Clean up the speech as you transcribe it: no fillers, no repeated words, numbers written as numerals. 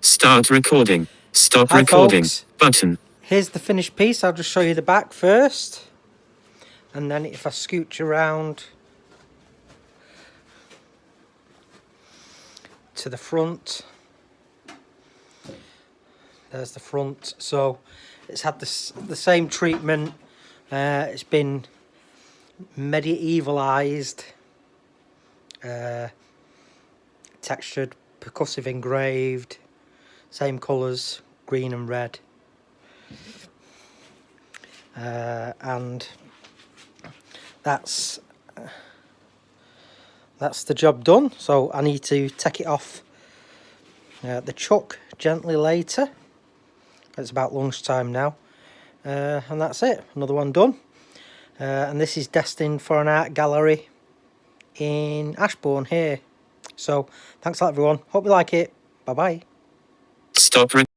Start recording. Stop Hi recording. folks. Button. Here's the finished piece. I'll just show you the back first, and then if I scooch around to the front, there's the front. So it's had the same treatment. It's been medievalized, textured, percussive engraved, same colours, green and red, and that's the job done. So I need to take it off the chuck gently later. It's about lunchtime now, and that's it, another one done. And this is destined for an art gallery in Ashbourne here. So thanks a lot everyone, hope you like it. Bye bye. Stop recording.